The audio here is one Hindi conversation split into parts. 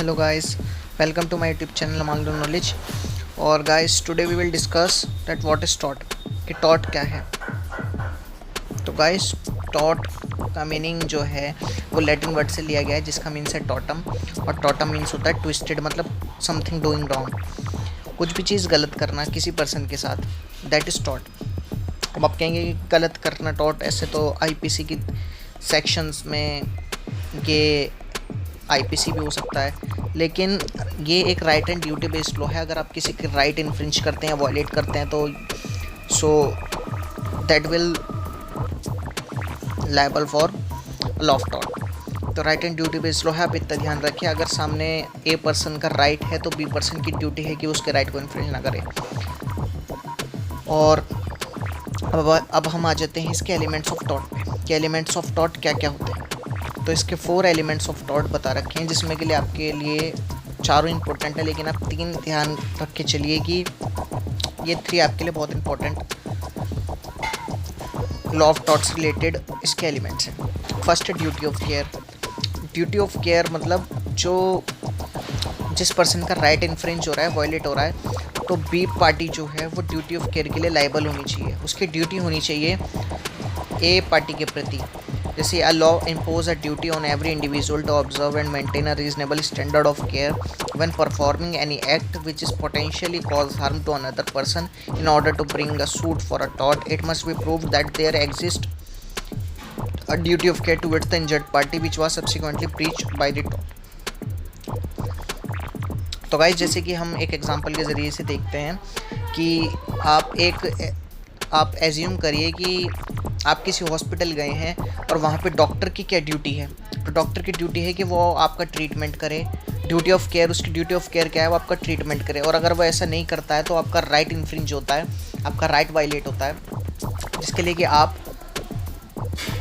Hello guys, welcome to my YouTube channel Amanglo Knowledge. और guys, today we will discuss that what is taught, कि taught क्या है. तो guys, taught का मीनिंग जो है वो लैटिन वर्ड से लिया गया है जिसका मीन्स है टॉटम. और टॉटम मीन्स होता है ट्विस्टेड, मतलब समथिंग डूइंग रॉन्ग, कुछ भी चीज़ गलत करना किसी पर्सन के साथ, दैट इज़ टॉट. अब आप कहेंगे कि गलत करना टॉट, ऐसे तो आईपीसी की सेक्शंस में ये आईपीसी भी हो सकता है, लेकिन ये एक right and duty based law है. अगर आप किसी के राइट इन्फ्रिंज करते हैं, वायलेट करते हैं, तो so that will liable for law of टॉट. तो right and duty based law है, आप इतना ध्यान रखिए. अगर सामने ए पर्सन का राइट है तो बी पर्सन की ड्यूटी है कि उसके राइट को इन्फ्रिंज ना करे. और अब हम आ जाते हैं इसके एलिमेंट्स ऑफ टॉट पे, कि एलिमेंट्स ऑफ टॉट क्या क्या होते हैं. तो इसके 4 एलिमेंट्स ऑफ टॉट बता रखे हैं, जिसमें के लिए आपके लिए चारों इंपॉर्टेंट है, लेकिन आप 3 ध्यान रख के चलिए कि ये 3 आपके लिए बहुत important law of torts related इसके एलिमेंट्स हैं. फर्स्ट है duty of care. Duty of care मतलब जो जिस पर्सन का राइट इन्फ्रिंज हो रहा है, वायलेट हो रहा है, तो बी पार्टी जो है वो ड्यूटी ऑफ केयर के लिए लायबल होनी चाहिए. उसकी ड्यूटी होनी चाहिए ए पार्टी के प्रति. जैसे a law impose a duty on every individual to observe and maintain a reasonable standard of care when performing any act which is potentially cause harm to another person. In order to bring a suit for a टॉट, it must be proved that there exist a duty of care towards the injured party which was subsequently breached by the tort. तो गाइस, जैसे कि हम एक एग्जांपल के ज़रिए से देखते हैं कि आप एज्यूम करिए कि आप किसी हॉस्पिटल गए हैं और वहाँ पे डॉक्टर की क्या ड्यूटी है. तो डॉक्टर की ड्यूटी है कि वो आपका ट्रीटमेंट करे. ड्यूटी ऑफ केयर, उसकी ड्यूटी ऑफ केयर क्या है, वो आपका ट्रीटमेंट करे. और अगर वो ऐसा नहीं करता है तो आपका राइट इन्फ्रिंज होता है, आपका राइट वायलेट होता है, जिसके लिए कि आप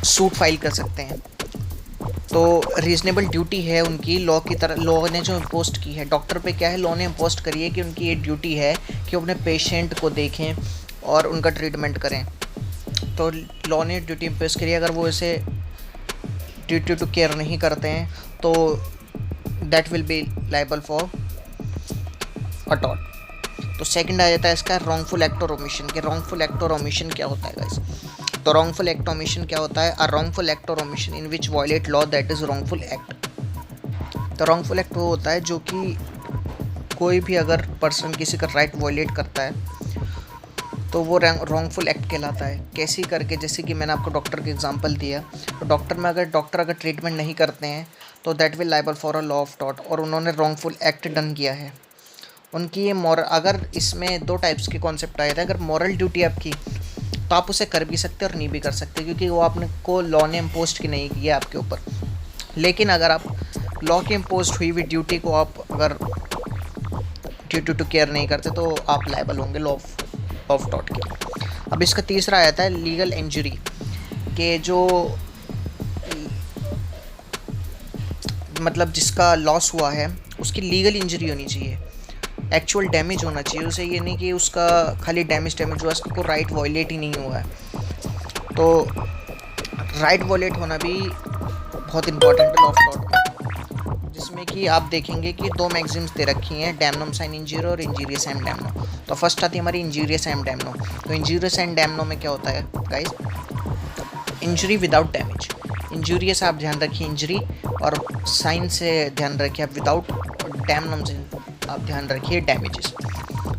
सूट फाइल कर सकते हैं. तो रीजनेबल ड्यूटी है उनकी, लॉ की तरह लॉ ने जो इम्पोस्ट की है. डॉक्टर पे क्या है, लॉ ने इम्पोस्ट करी है कि उनकी ये ड्यूटी है कि वो अपने पेशेंट को देखें और उनका ट्रीटमेंट करें. तो लॉ ने ड्यूटी इम्पोज करी है. अगर वो इसे ड्यूटी टू केयर नहीं करते हैं तो that will be liable for a taught. तो सेकंड आ जाता है इसका रॉन्गफुल एक्ट और ओमिशन. के रॉन्गफुल एक्ट और ओमिशन क्या होता है गाइस. तो रॉन्गफुल एक्ट ओमिशन क्या होता है, अ रॉन्गफुल एक्ट और omission in which violate law that is wrongful act. तो रॉन्गफुल एक्ट वो होता है जो कि कोई भी अगर पर्सन किसी का राइट वायलेट करता है तो वो रॉन्गफुल एक्ट कहलाता है. कैसी करके, जैसे कि मैंने आपको डॉक्टर का एग्जांपल दिया, तो डॉक्टर अगर ट्रीटमेंट नहीं करते हैं तो that will liable for a law of taught. और उन्होंने रॉन्गफुल एक्ट डन किया है. उनकी ये मॉरल, अगर इसमें 2 टाइप्स के कॉन्सेप्ट आए थे. अगर मॉरल ड्यूटी आपकी, तो आप उसे कर भी सकते और नहीं भी कर सकते, क्योंकि वो आपने को लॉ ने इम्पोस्ट की नहीं किया आपके ऊपर. लेकिन अगर आप लॉ की इम्पोस्ट हुई हुई ड्यूटी को आप अगर ड्यूटी टू केयर नहीं करते तो आप लायबल होंगे लॉ ऑफ टॉट के. अब इसका तीसरा आता है लीगल इंजरी, के जो मतलब जिसका लॉस हुआ है उसकी लीगल इंजरी होनी चाहिए, एक्चुअल डैमेज होना चाहिए उसे. ये नहीं कि उसका खाली डैमेज हुआ, उसका कोई राइट वायलेट ही नहीं हुआ है. तो राइट वायलेट होना भी बहुत इंपॉर्टेंट है लॉ ऑफ टॉट में, जिसमें कि आप देखेंगे कि 2 मैक्सिम्स दे रखी हैं, डैमनम साइन इंजीरियो और इंजीरियस एंड डैमनो. तो फर्स्ट आती है हमारी इंजीरियस एंड डैमनो. तो इंजीरियस एंड डैमनो में क्या होता है guys, injury without damage. Injurious आप ध्यान रखिए इंजरी, और साइन से ध्यान रखिए आप विदाउट, और डैमनम से आप ध्यान रखिए डैमेजेस.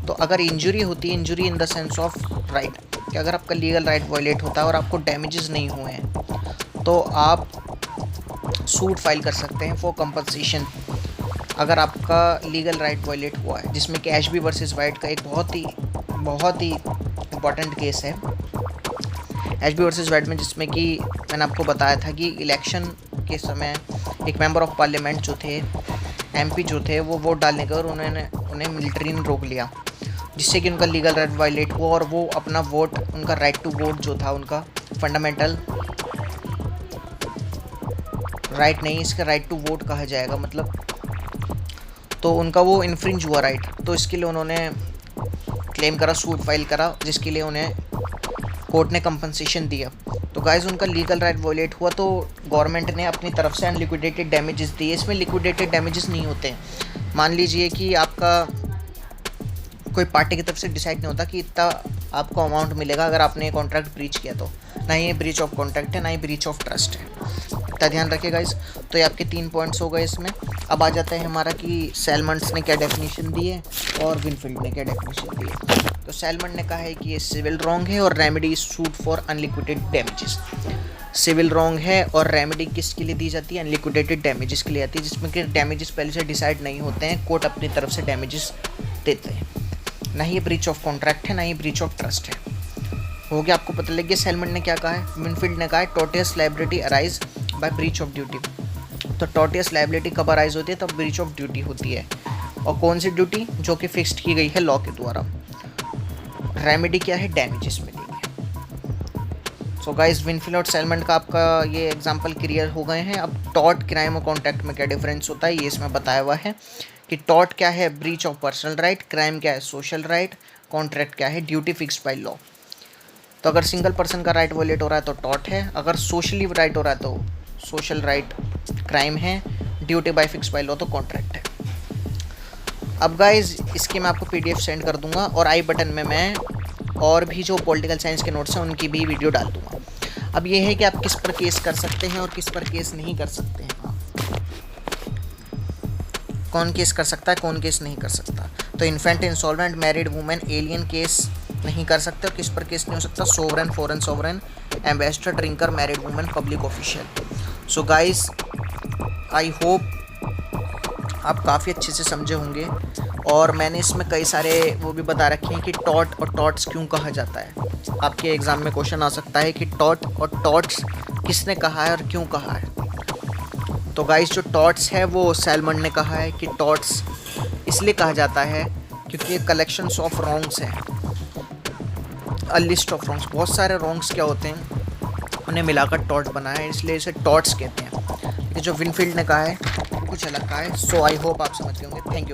तो अगर इंजरी होती है, injury in the sense of right, कि अगर आपका लीगल राइट वायलेट होता है और आपको डैमेजेस नहीं हुए हैं तो आप सूट फाइल कर सकते हैं फॉर कंपनसेशन. अगर आपका लीगल राइट वायलेट हुआ है, जिसमें कि एशबी वर्सेस वाइट का एक बहुत ही इम्पॉर्टेंट केस है एशबी वर्सेस वाइट में, जिसमें कि मैंने आपको बताया था कि इलेक्शन के समय एक मेंबर ऑफ पार्लियामेंट जो थे, एमपी जो थे, वो वोट डालने का, और उन्हें मिलिट्री ने रोक लिया, जिससे कि उनका लीगल राइट वायलेट हुआ. और वो अपना वोट, उनका राइट टू वोट जो था, उनका फंडामेंटल राइट नहीं, इसका राइट टू वोट कहा जाएगा मतलब, तो उनका वो इन्फ्रिंज हुआ राइट. तो इसके लिए उन्होंने क्लेम करा, सूट फाइल करा, जिसके लिए उन्हें कोर्ट ने कंपनसेशन दिया. तो तो गाइस उनका लीगल राइट वॉयलेट हुआ तो गवर्नमेंट ने अपनी तरफ से अनलिक्विडेटेड डैमेजेस दिए। इसमें लिक्विडेटेड डैमेजेस नहीं होते। मान लीजिए कि आपका कोई पार्टी की तरफ से डिसाइड नहीं होता कि इतना आपको अमाउंट मिलेगा अगर आपने कॉन्ट्रैक्ट ब्रीच किया तो। ना ही ये ब्रीच ऑफ कॉन्ट्रैक्ट है, ना ही ब्रीच ऑफ ट्रस्ट है। इतना ध्यान रखिएगा इस। तो ये आपके 3 पॉइंट्स हो गए इसमें। अब आ जाता है हमारा कि सैलमंड्स ने क्या डेफिनेशन दी है और विनफील्ड ने क्या डेफिनेशन दी है। तो सैलमंड ने कहा है कि ये सिविल रॉन्ग है और remedy suit for unliquidated damages. Civil wrong है और रेमेडी किसके लिए दी जाती है? अनलिक्विडेटेड डैमेजेस के लिए आती है, जिसमें कि डैमेजेस पहले से डिसाइड नहीं होते हैं, कोर्ट अपनी तरफ से डैमेजेस देते हैं। ना ही ये ब्रीच ऑफ कॉन्ट्रैक्ट है, ना ही ब्रीच ऑफ ट्रस्ट है। हो गया, आपको पता लग गया सैलमंड ने क्या कहा है। विनफील्ड ने कहा है tortious liability arise by breach of duty. तो टोटियस लायबिलिटी कब अराइज होती है? तब ब्रीच ऑफ ड्यूटी होती है। और कौन सी ड्यूटी? जो कि फिक्स्ड की गई है लॉ के द्वारा। रेमेडी क्या है? डैमेजेस मिलेंगे। सो गाइस विनफील्ड और सैलमंड का आपका ये एग्जांपल क्लियर हो गए हैं। अब टॉर्ट, क्राइम और कॉन्ट्रैक्ट में क्या डिफरेंस होता है ये इसमें बताया हुआ है कि टॉर्ट क्या है? Breach of personal right. Crime क्या है? Social right. कॉन्ट्रैक्ट क्या है? Duty fixed by law. तो अगर सिंगल पर्सन का राइट वॉयलेट हो रहा है तो टॉर्ट है, अगर सोशली राइट हो रहा है तो सोशल राइट क्राइम है, duty bye fixed by law तो कॉन्ट्रैक्ट है। अब गाइज इसके मैं आपको PDF सेंड कर दूंगा और आई बटन में मैं और भी जो पॉलिटिकल साइंस के नोट्स हैं उनकी भी वीडियो डाल दूंगा। अब ये है कि आप किस पर केस कर सकते हैं और किस पर केस नहीं कर सकते हैं। कौन केस कर सकता है, कौन केस नहीं कर सकता। तो infant, insolvent, married women, alien case नहीं कर सकते। और किस पर केस नहीं हो सकता? Sovereign, foreign sovereign, ambassador, drinker, married women, public official. So guys I hope आप काफ़ी अच्छे से समझे होंगे। और मैंने इसमें कई सारे वो भी बता रखे हैं कि टॉट और टॉट्स क्यों कहा जाता है। आपके एग्ज़ाम में क्वेश्चन आ सकता है कि टॉट और टॉट्स किसने कहा है और क्यों कहा है। तो गाइस जो टॉट्स है वो सैलमंड ने कहा है कि टॉट्स इसलिए कहा जाता है क्योंकि ये कलेक्शंस ऑफ रॉन्ग्स हैं, अ लिस्ट ऑफ रॉन्ग्स। बहुत सारे रॉन्ग्स क्या होते हैं उन्हें मिलाकर टॉट बना है, इसलिए इसे टॉट्स कहते हैं। ये जो विनफील्ड ने कहा है वो कुछ अलग कहा है। सो आई होप आप समझ गए होंगे। Thank you.